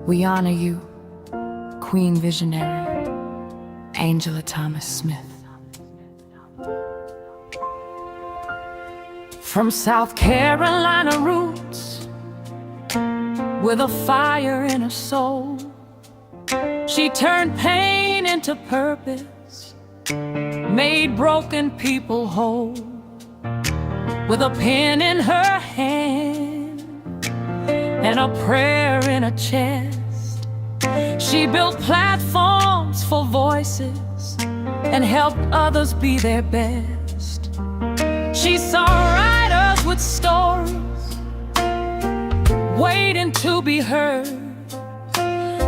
We honor you, Queen Visionary, Angela Thomas Smith. From South Carolina roots, with a fire in her soul, she turned pain into purpose, made broken people whole. With a pen in her hand and a prayer in her chest, she built platforms for voices and helped others be their best. She saw writers with stories waiting to be heard,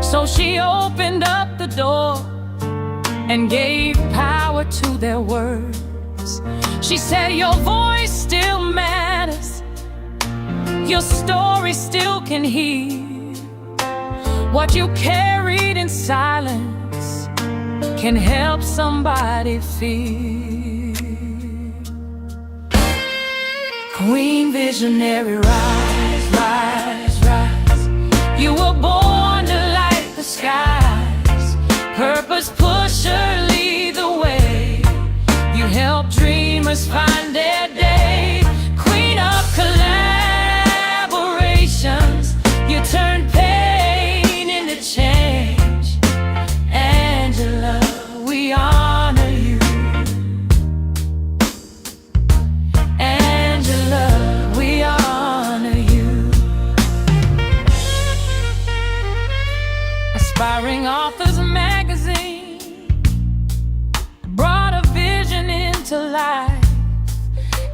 so she opened up the door and gave power to their words. She said, your voice still matters, your story still can heal. What you carried in silence can help somebody feel. Queen Visionary, rise, rise, rise. You were born to light the skies. Purpose pusher, lead the way. You help dreamers find their day. Queen of collaborations, you turn pain into change. Angela, we honor you. Angela, we honor you. Aspiring Authors Magazine brought a vision into life.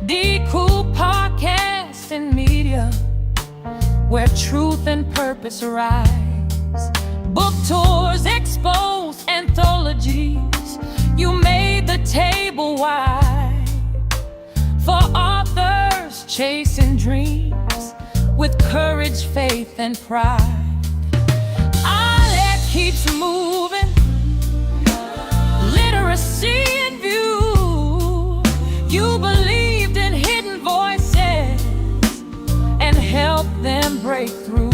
D-Cool podcast and media, where truth and purpose rise. Book tours, expos, anthologies, you made the table wide for authors chasing dreams with courage, faith, and pride. Our lead keeps moving, literacy in view. You believed in hidden voices and helped them break through.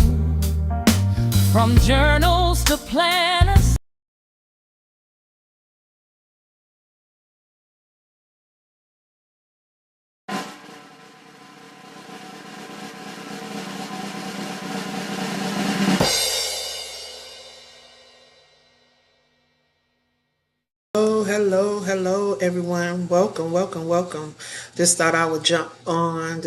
From journals to planners, Hello, everyone. Welcome. Just thought I would jump on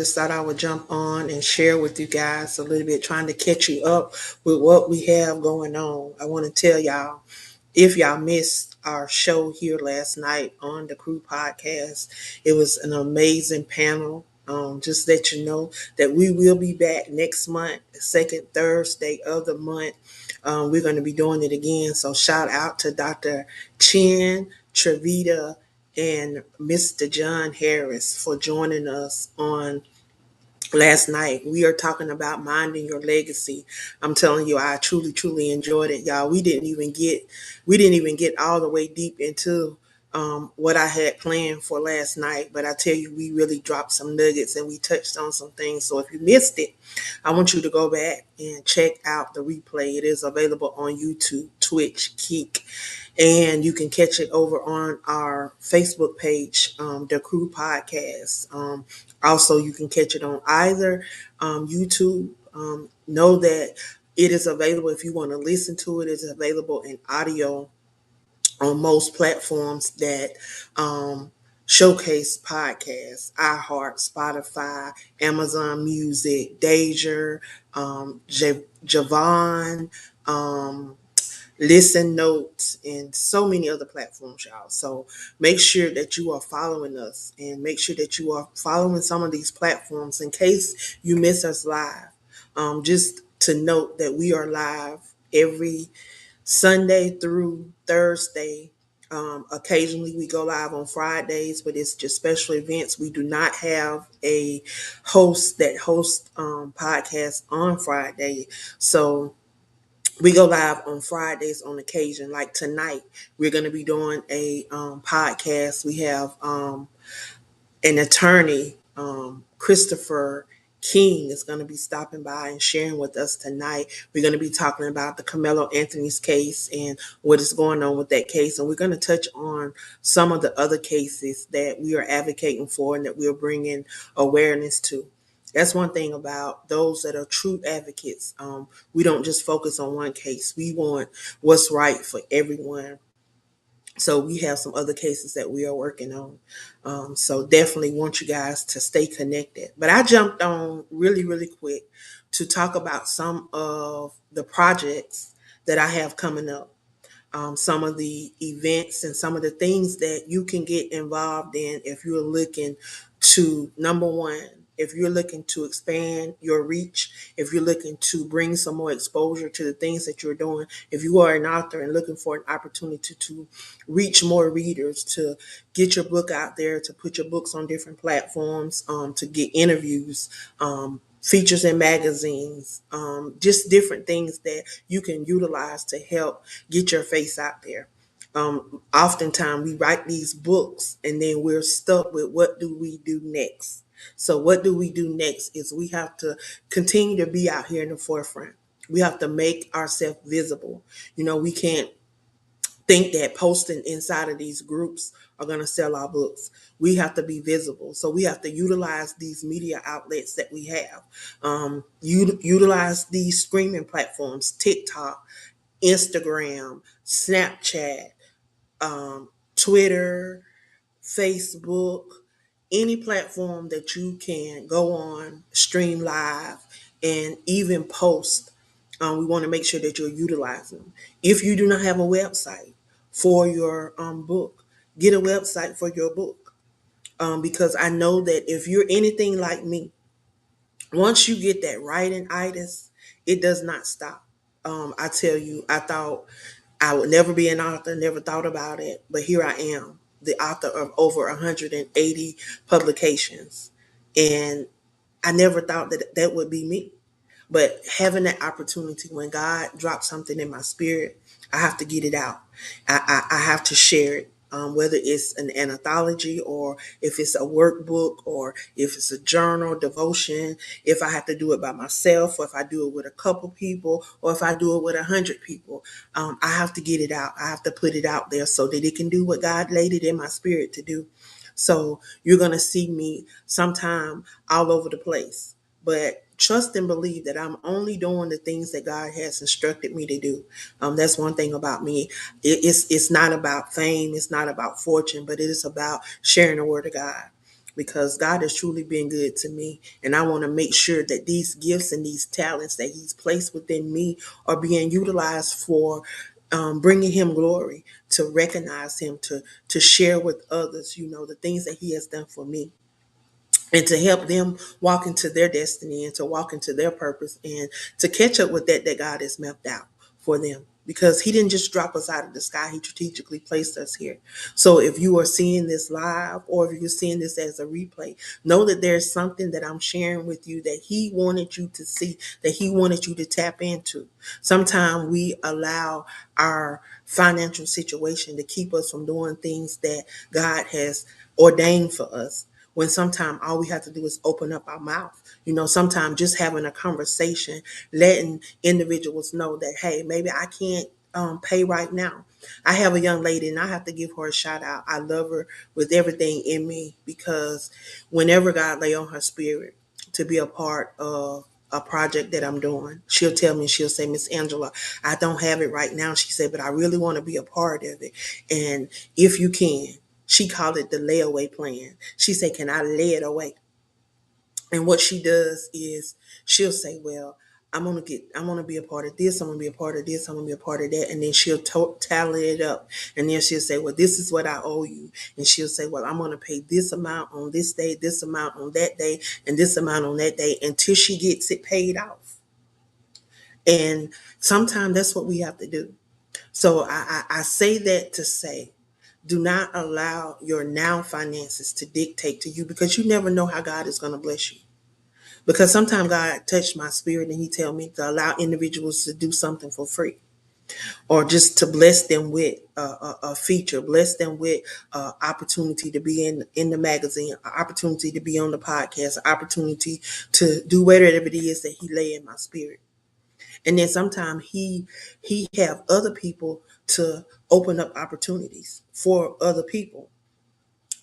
and share with you guys a little bit, trying to catch you up with what we have going on. I want to tell y'all, if y'all missed our show here last night on the Crew Podcast, it was an amazing panel. Just let you know that we will be back next month, the second Thursday of the month. We're going to be doing it again. So shout out to Dr. Chin, Trevita, and Mr. John Harris for joining us on last night. We are talking about minding your legacy. I'm telling you, I truly enjoyed it, y'all. We didn't even get all the way deep into what I had planned for last night, but I tell you, we really dropped some nuggets and we touched on some things. So if you missed it, I want you to go back and check out the replay. It is available on YouTube, Twitch, Keek, and you can catch it over on our Facebook page, The Crew Podcast. Also, you can catch it on either YouTube. Know that it is available if you want to listen to it. It's available in audio on most platforms that showcase podcasts: iHeart, Spotify, Amazon Music, Deezer, Javon, Listen Notes, and so many other platforms, y'all. So make sure that you are following us and make sure that you are following some of these platforms in case you miss us live. Just to note that we are live every Sunday through Thursday. Occasionally we go live on Fridays, but it's just special events. We do not have a host that hosts podcasts on Friday. So we go live on Fridays on occasion. Like tonight, we're going to be doing a podcast. We have an attorney, Christopher King is going to be stopping by and sharing with us tonight. We're going to be talking about the Carmelo Anthony's case and what is going on with that case. And we're going to touch on some of the other cases that we are advocating for and that we're bringing awareness to. That's one thing about those that are true advocates. We don't just focus on one case. We want what's right for everyone. So we have some other cases that we are working on. So definitely want you guys to stay connected. But I jumped on really, really quick to talk about some of the projects that I have coming up, some of the events and some of the things that you can get involved in if you're looking to, number one, if you're looking to expand your reach, if you're looking to bring some more exposure to the things that you're doing, if you are an author and looking for an opportunity to reach more readers, to get your book out there, to put your books on different platforms, to get interviews, features in magazines, just different things that you can utilize to help get your face out there. Oftentimes we write these books and then we're stuck with what do we do next? So what do we do next is we have to continue to be out here in the forefront. We have to make ourselves visible. We can't think that posting inside of these groups are going to sell our books. We have to be visible. So we have to utilize these media outlets that we have. Utilize these streaming platforms, TikTok, Instagram, Snapchat, Twitter, Facebook, any platform that you can go on, stream live, and even post. We want to make sure that you're utilizing them. If you do not have a website for your book, get a website for your book. Because I know that if you're anything like me, once you get that writing itis, it does not stop. I tell you, I thought I would never be an author, never thought about it, but here I am, the author of over 180 publications. And I never thought that that would be me. But having that opportunity, when God drops something in my spirit, I have to get it out. I have to share it, whether it's an anthology or if it's a workbook or if it's a journal, devotion, if I have to do it by myself or if I do it with a couple people or if I do it with 100 people. I have to get it out. I have to put it out there so that it can do what God laid it in my spirit to do. So you're going to see me sometime all over the place. But trust and believe that I'm only doing the things that God has instructed me to do. That's one thing about me. It's not about fame. It's not about fortune, but it is about sharing the word of God. Because God has truly been good to me. And I want to make sure that these gifts and these talents that He's placed within me are being utilized for bringing Him glory, to recognize Him, to share with others, the things that He has done for me, and to help them walk into their destiny and to walk into their purpose and to catch up with that God has mapped out for them. Because He didn't just drop us out of the sky, He strategically placed us here. So if you are seeing this live or if you're seeing this as a replay, know that there's something that I'm sharing with you that He wanted you to see, that He wanted you to tap into. Sometimes we allow our financial situation to keep us from doing things that God has ordained for us, when sometimes all we have to do is open up our mouth. Sometimes just having a conversation, letting individuals know that, hey, maybe I can't pay right now. I have a young lady and I have to give her a shout out. I love her with everything in me, because whenever God lay on her spirit to be a part of a project that I'm doing, she'll tell me, she'll say, Miss Angela, I don't have it right now. She said, but I really want to be a part of it. And if you can, she called it the layaway plan. She said, can I lay it away? And what she does is she'll say, well, I want to be a part of this. I'm going to be a part of this. I'm going to be a part of that. And then she'll tally it up. And then she'll say, well, this is what I owe you. And she'll say, well, I'm going to pay this amount on this day, this amount on that day, and this amount on that day until she gets it paid off. And sometimes that's what we have to do. So I say that to say, do not allow your now finances to dictate to you, because you never know how God is going to bless you. Because sometimes God touched my spirit and He tell me to allow individuals to do something for free. or just to bless them with a feature, bless them with opportunity to be in the magazine, an opportunity to be on the podcast, an opportunity to do whatever it is that he lay in my spirit. And then sometimes he have other people to open up opportunities for other people.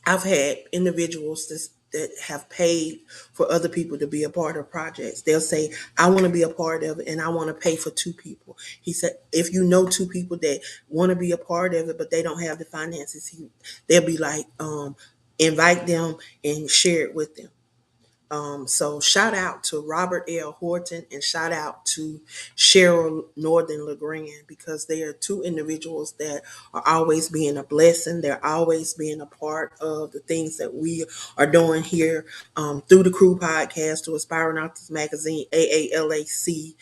I've had individuals that have paid for other people to be a part of projects. They'll say, I want to be a part of it and I want to pay for two people. He said, if you know two people that want to be a part of it, but they don't have the finances, they'll be like, invite them and share it with them. So shout out to Robert L. Horton and shout out to Cheryl Northern LeGrand, because they are two individuals that are always being a blessing. They're always being a part of the things that we are doing here, through the Crew Podcast, to Aspiring Authors Magazine, AALAC,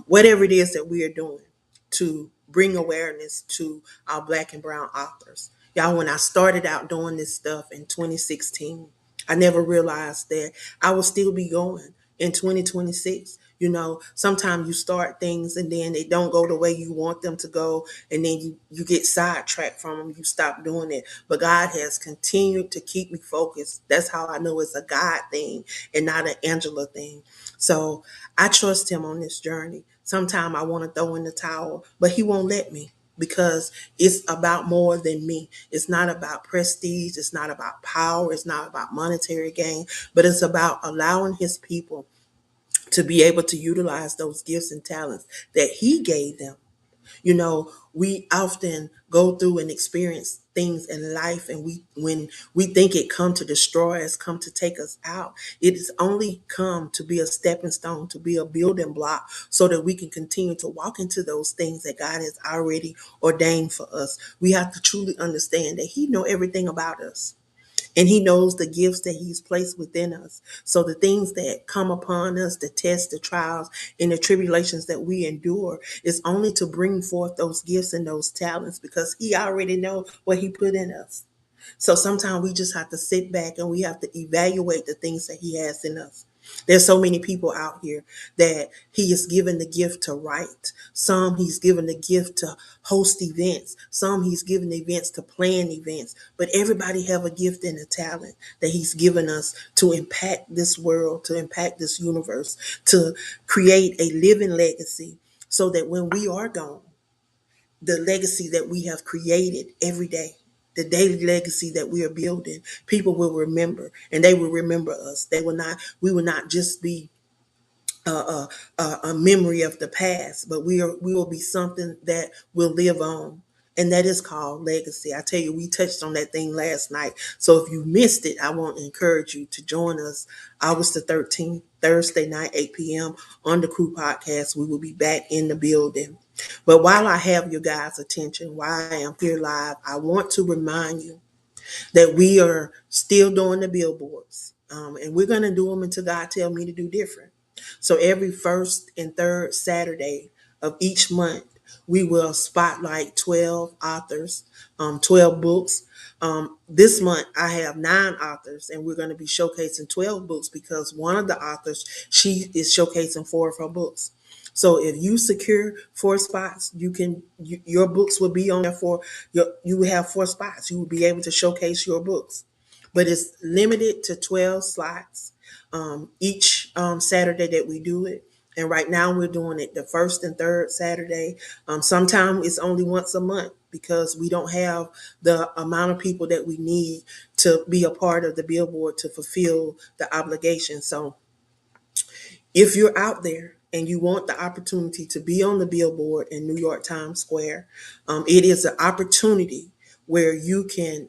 whatever it is that we are doing to bring awareness to our Black and Brown authors. Y'all, when I started out doing this stuff in 2016, I never realized that I will still be going in 2026. You know, sometimes you start things and then they don't go the way you want them to go, and then you get sidetracked from them. You stop doing it. But God has continued to keep me focused. That's how I know it's a God thing and not an Angela thing. So I trust him on this journey. Sometimes I want to throw in the towel, but he won't let me, because it's about more than me. It's not about prestige. It's not about power. It's not about monetary gain, but it's about allowing his people to be able to utilize those gifts and talents that he gave them. You know, we often go through and experience things in life, and when we think it come to destroy us, come to take us out, it is only come to be a stepping stone, to be a building block, so that we can continue to walk into those things that God has already ordained for us. We have to truly understand that he know everything about us. And he knows the gifts that he's placed within us. So the things that come upon us, the tests, the trials, and the tribulations that we endure is only to bring forth those gifts and those talents, because he already know what he put in us. So sometimes we just have to sit back and we have to evaluate the things that he has in us. There's so many people out here that he is given the gift to write. Some he's given the gift to host events. Some he's given the events to plan events. But everybody have a gift and a talent that he's given us to impact this world, to impact this universe, to create a living legacy, so that when we are gone, the legacy that we have created every day, the daily legacy that we are building, people will remember, and they will remember us. We will not just be a memory of the past, but we will be something that will live on. And that is called legacy. I tell you, we touched on that thing last night. So if you missed it, I want to encourage you to join us August the 13th, Thursday night, 8 p.m. on the Crew Podcast. We will be back in the building. But while I have your guys' attention, while I am here live, I want to remind you that we are still doing the billboards. And we're going to do them until God tell me to do different. So every first and third Saturday of each month, we will spotlight 12 authors, 12 books. This month, I have 9 authors, and we're going to be showcasing 12 books, because one of the authors, she is showcasing 4 of her books. So if you secure 4 spots, your books will be on there you will have 4 spots. You will be able to showcase your books, but it's limited to 12 slots each Saturday that we do it. And right now we're doing it the first and third Saturday. Sometimes it's only once a month, because we don't have the amount of people that we need to be a part of the billboard to fulfill the obligation. So if you're out there and you want the opportunity to be on the billboard in New York Times Square, it is an opportunity where you can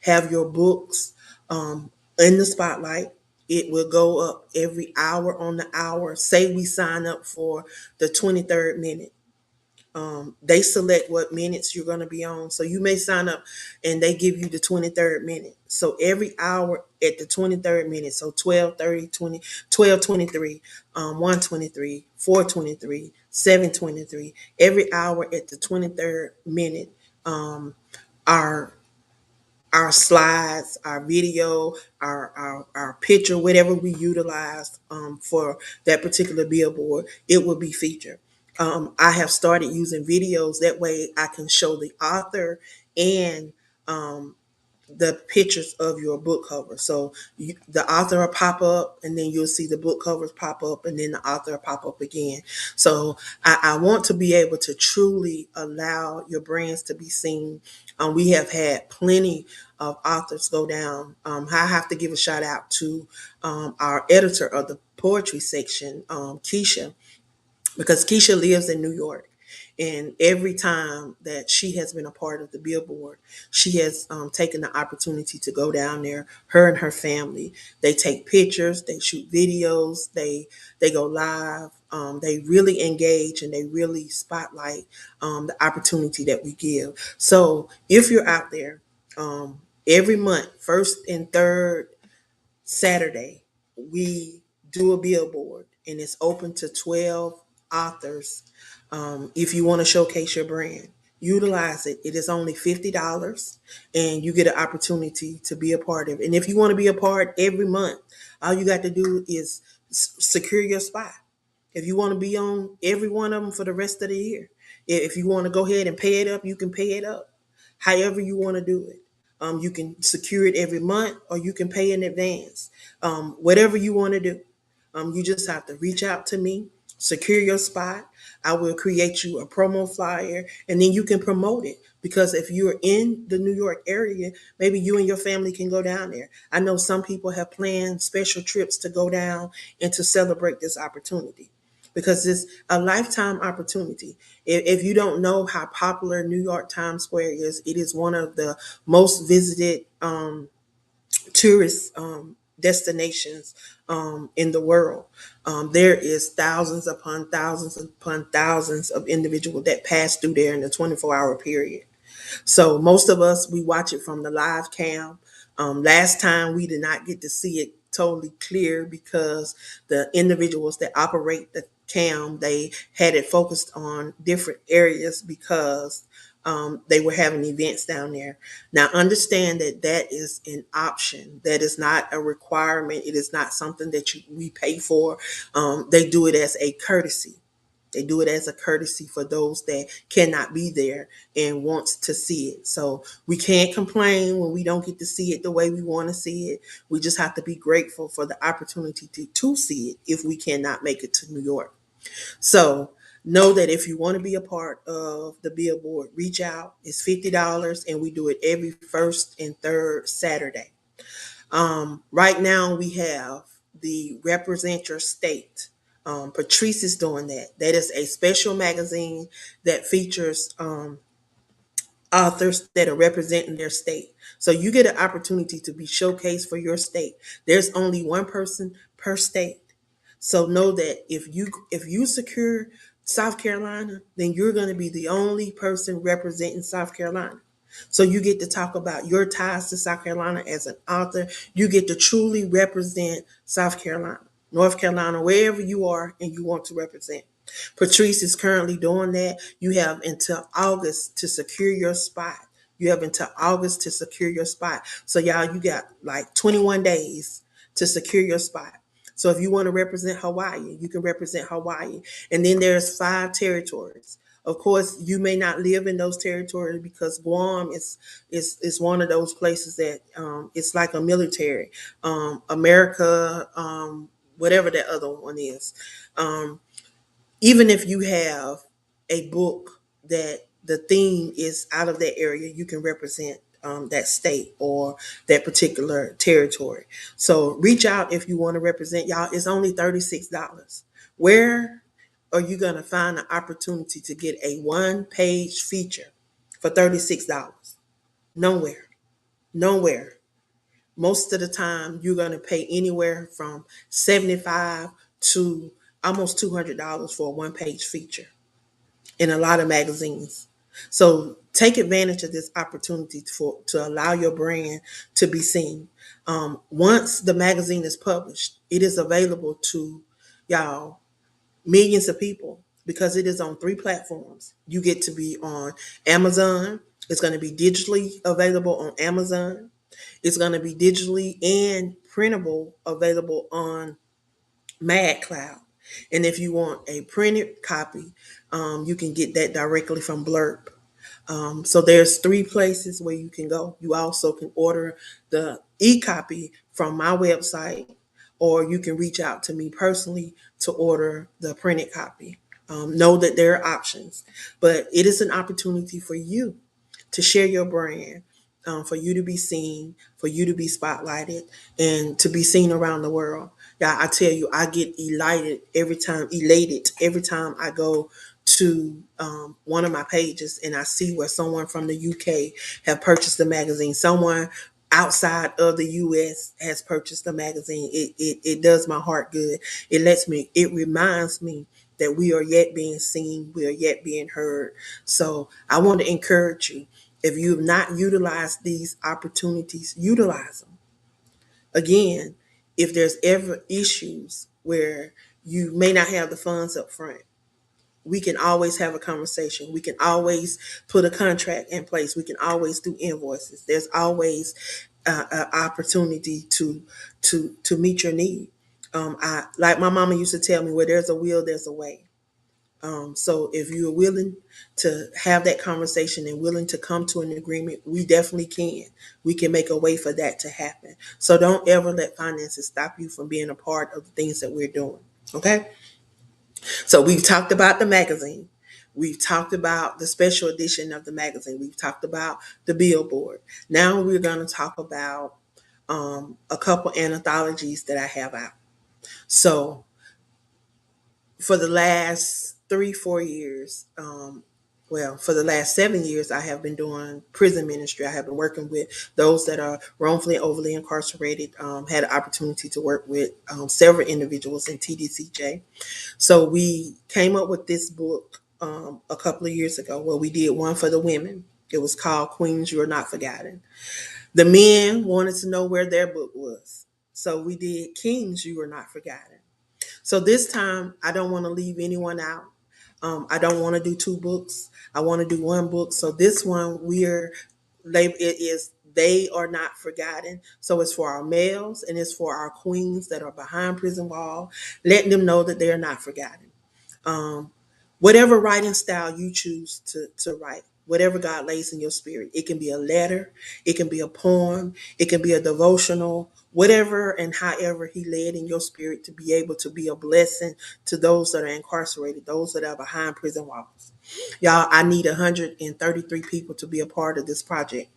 have your books in the spotlight. It will go up every hour on the hour. Say we sign up for the 23rd minute. They select what minutes you're going to be on. So you may sign up and they give you the 23rd minute. So every hour at the 23rd minute, so 12:30, 12:23, 1:23, 4:23, 7:23, every hour at the 23rd minute, our slides, our video, our picture, whatever we utilize for that particular billboard, it will be featured. I have started using videos. That way I can show the author and um, the pictures of your book cover. So the author will pop up, and then you'll see the book covers pop up, and then the author will pop up again. So I want to be able to truly allow your brands to be seen. We have had plenty of authors go down. I have to give a shout out to our editor of the poetry section, Keisha, because Keisha lives in New York. And every time that she has been a part of the billboard, she has taken the opportunity to go down there. Her and her family, they take pictures, they shoot videos, they go live. They really engage and they really spotlight the opportunity that we give. So if you're out there, every month, first and third Saturday, we do a billboard, and it's open to 12 authors. If you want to showcase your brand, utilize it. It is only $50, and you get an opportunity to be a part of it. And if you want to be a part every month, all you got to do is secure your spot. If you want to be on every one of them for the rest of the year, if you want to go ahead and pay it up, you can pay it up. However you want to do it. You can secure it every month, or you can pay in advance. Whatever you want to do. You just have to reach out to me, secure your spot. I will create you a promo flyer, and then you can promote it. Because if you're in the New York area, maybe you and your family can go down there. I know some people have planned special trips to go down and to celebrate this opportunity, because it's a lifetime opportunity. If you don't know how popular New York Times Square is, it is one of the most visited tourist destinations in the world. There is thousands upon thousands of individuals that pass through there in a 24-hour period. So most of us, we watch it from the live cam. Last time we did not get to see it totally clear, because the individuals that operate the cam, they had it focused on different areas, because they were having events down there. Now understand that that is an option. That is not a requirement. It is not something that we pay for. They do it as a courtesy. They do it as a courtesy for those that cannot be there and wants to see it. So we can't complain when we don't get to see it the way we want to see it. We just have to be grateful for the opportunity to see it if we cannot make it to New York. So know that if you want to be a part of the billboard, reach out. It's $50, and we do it every first and third Saturday. Right now we have the Represent Your State. Patrice is doing that. That is a special magazine that features authors that are representing their state. So you get an opportunity to be showcased for your state. There's only one person per state. So know that if you secure South Carolina, then you're going to be the only person representing South Carolina. So you get to talk about your ties to South Carolina as an author. You get to truly represent South Carolina, North Carolina, wherever you are and you want to represent. Patrice is currently doing that. You have until August to secure your spot. You have until August to secure your spot. So y'all, you got like 21 days to secure your spot. So if you want to represent Hawaii, you can represent Hawaii. And then there's 5 territories. Of course, you may not live in those territories, because Guam is one of those places that it's like a military. America, whatever that other one is. Even if you have a book that the theme is out of that area, you can represent that state or that particular territory. So reach out if you want to represent. Y'all, it's only $36. Where are you going to find an opportunity to get a one-page feature for $36? Nowhere. Nowhere. Most of the time, you're going to pay anywhere from 75 to almost $200 for a one-page feature in a lot of magazines. So take advantage of this opportunity to allow your brand to be seen. Once the magazine is published, it is available to y'all, millions of people, because it is on 3 platforms. You get to be on Amazon. It's going to be digitally available on Amazon. It's going to be digitally and printable available on Mad Cloud. And if you want a printed copy, you can get that directly from Blurb. So there's three places where you can go. You also can order the e-copy from my website, or you can reach out to me personally to order the printed copy. Know that there are options, but it is an opportunity for you to share your brand, for you to be seen, for you to be spotlighted, and to be seen around the world. Yeah, I tell you, I get elated every time I go to one of my pages and I see where someone from the UK have purchased the magazine. Someone outside of the US has purchased the magazine. It does my heart good. It reminds me that we are yet being seen, we are yet being heard. So I want to encourage you, if you have not utilized these opportunities, utilize them. Again, if there's ever issues where you may not have the funds up front, we can always have a conversation. We can always put a contract in place. We can always do invoices. There's always an opportunity to meet your need. I like my mama used to tell me, where there's a will, there's a way. So if you're willing to have that conversation and willing to come to an agreement, we definitely can. We can make a way for that to happen. So don't ever let finances stop you from being a part of the things that we're doing. Okay. So we've talked about the magazine. We've talked about the special edition of the magazine. We've talked about the billboard. Now we're going to talk about a couple anthologies that I have out. So for the last 3, 4 years, well, for the last 7 years, I have been doing prison ministry. I have been working with those that are wrongfully and overly incarcerated. Had an opportunity to work with several individuals in TDCJ. So we came up with this book a couple of years ago. Well, we did one for the women. It was called Queens, You Are Not Forgotten. The men wanted to know where their book was. So we did Kings, You Are Not Forgotten. So this time, I don't want to leave anyone out. I don't want to do two books. I want to do one book. So this one, it is They Are Not Forgotten. So it's for our males and it's for our queens that are behind prison wall, letting them know that they are not forgotten. Um, Whatever writing style you choose to write, whatever God lays in your spirit, it can be a letter, it can be a poem, it can be a devotional, whatever and however He led in your spirit to be able to be a blessing to those that are incarcerated, those that are behind prison walls. Y'all, I need 133 people to be a part of this project.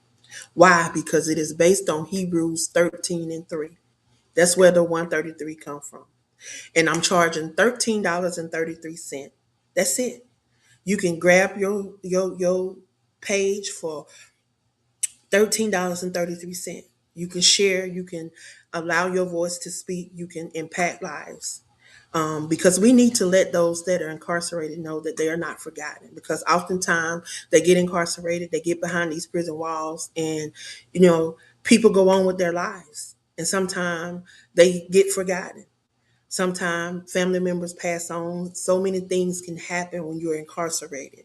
Why? Because it is based on Hebrews 13:3. That's where the 133 come from. And I'm charging $13.33. That's it. You can grab your page for $13.33. You can share, you can allow your voice to speak, you can impact lives. Because we need to let those that are incarcerated know that they are not forgotten. Because oftentimes they get incarcerated, they get behind these prison walls, and people go on with their lives. And sometimes they get forgotten. Sometimes family members pass on. So many things can happen when you're incarcerated.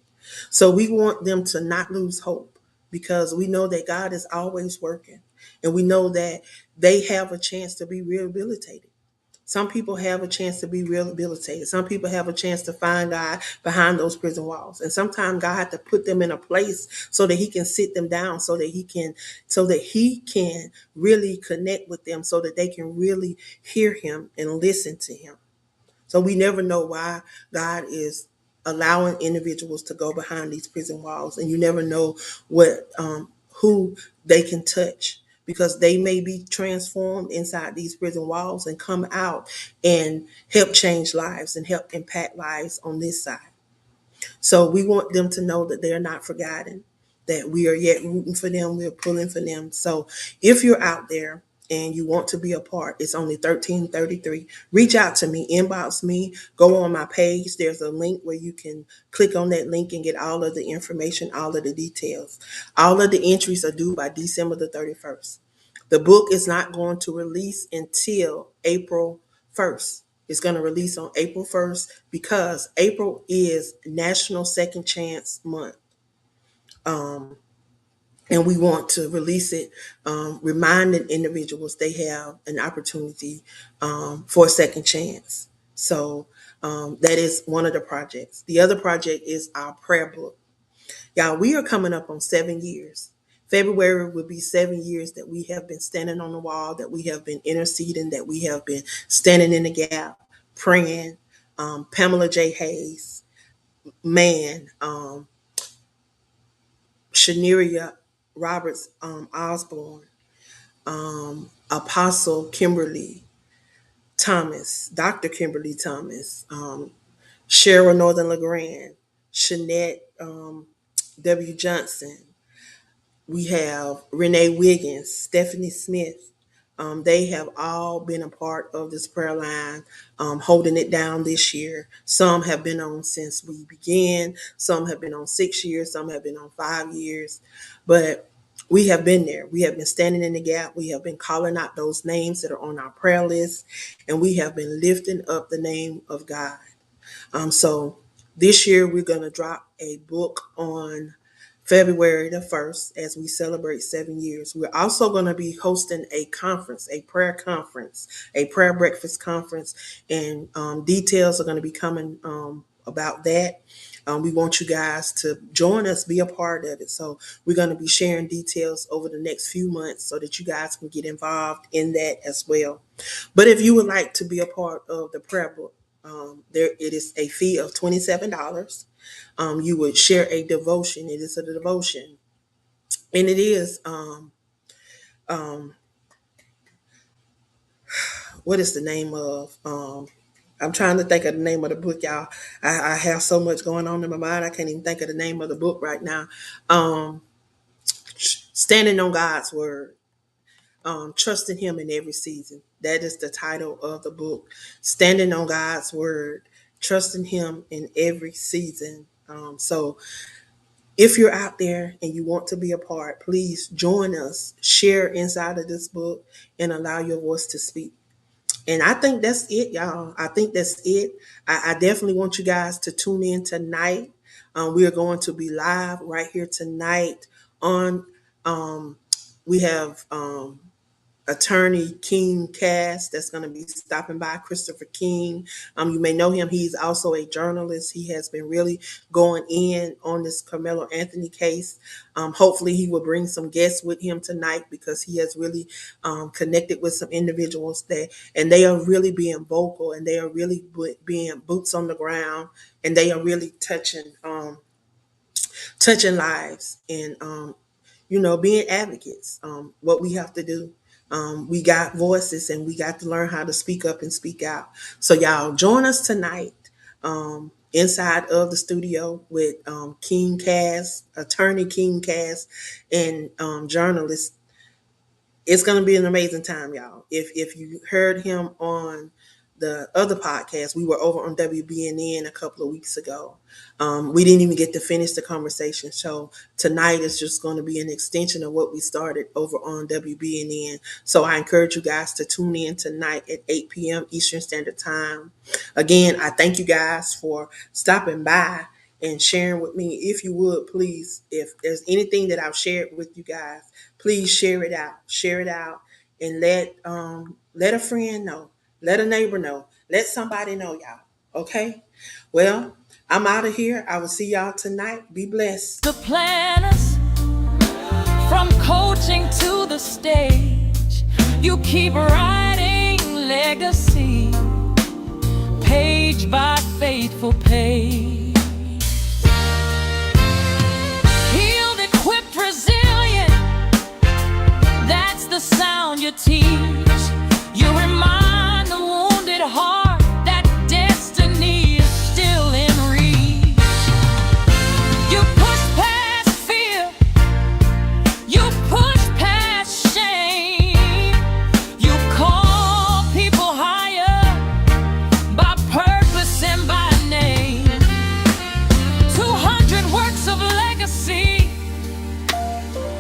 So we want them to not lose hope, because we know that God is always working. And we know that they have a chance to be rehabilitated. Some people have a chance to be rehabilitated. Some people have a chance to find God behind those prison walls. And sometimes God had to put them in a place so that He can sit them down, so that He can really connect with them, so that they can really hear Him and listen to Him. So we never know why God is allowing individuals to go behind these prison walls, and you never know who they can touch, because they may be transformed inside these prison walls and come out and help change lives and help impact lives on this side. So we want them to know that they are not forgotten, that we are yet rooting for them, we're pulling for them. So if you're out there and you want to be a part, it's only $13.33. Reach out to me, inbox me, go on my page. There's a link where you can click on that link and get all of the information, all of the details. All of the entries are due by December the 31st. The book is not going to release until April 1st. It's going to release on April 1st because April is National Second Chance Month. And we want to release it, reminding individuals they have an opportunity for a second chance. So That is one of the projects. The other project is our prayer book. Y'all, we are coming up on 7 years. February will be 7 years that we have been standing on the wall, that we have been interceding, that we have been standing in the gap, praying. Pamela J. Hayes, Man, Shaneria Roberts Osborne, Apostle Kimberly Thomas, Dr. Kimberly Thomas, Cheryl Northern LeGrand, Shanette W. Johnson. We have Renee Wiggins, Stephanie Smith. They have all been a part of this prayer line, holding it down this year. Some have been on since we began. Some have been on 6 years. Some have been on 5 years. But we have been there. We have been standing in the gap. We have been calling out those names that are on our prayer list. And we have been lifting up the name of God. So this year we're going to drop a book on February the 1st as we celebrate 7 years. We're also going to be hosting a conference, a prayer conference, a prayer breakfast conference, and details are going to be coming about that. We want you guys to join us, be a part of it. So we're going to be sharing details over the next few months so that you guys can get involved in that as well. But if you would like to be a part of the prayer book, there it is a fee of $27. You would share a devotion. It is a devotion, and it is what is the name of? I'm trying to think of the name of the book, y'all. I have so much going on in my mind. I can't even think of the name of the book right now. Standing on God's word. Trusting Him in every season. That is the title of the book. Standing on God's word, trusting Him in every season. So if you're out there and you want to be a part, please join us, share inside of this book, and allow your voice to speak. And I think that's it, y'all. I think that's it. I definitely want you guys to tune in tonight. We are going to be live right here tonight on, we have attorney King Cass that's going to be stopping by, Christopher King. You may know him. He's also a journalist. He has been really going in on this Carmelo Anthony case. Hopefully he will bring some guests with him tonight because he has really connected with some individuals there, and they are really being vocal, and they are really being boots on the ground, and they are really touching lives, and being advocates. What we have to do. We got voices, and we got to learn how to speak up and speak out. So y'all join us tonight inside of the studio with King Cass, attorney King Cass, and journalist. It's going to be an amazing time, y'all. If you heard him on the other podcast, we were over on WBNN a couple of weeks ago. We didn't even get to finish the conversation. So tonight is just going to be an extension of what we started over on WBNN. So I encourage you guys to tune in tonight at 8 p.m. Eastern Standard Time. Again, I thank you guys for stopping by and sharing with me. If you would, please, if there's anything that I've shared with you guys, please share it out, and let a friend know. Let a neighbor know. Let somebody know, y'all. Okay? Well, I'm out of here. I will see y'all tonight. Be blessed. The planners, from coaching to the stage, you keep writing legacy, page by faithful page. Healed, equipped, resilient, that's the sound you teach. You remind the wounded heart that destiny is still in reach. You push past fear, you push past shame. You call people higher by purpose and by name. 200 works of legacy,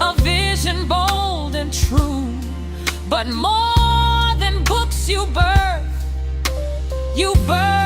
a vision bold and true, but more you birth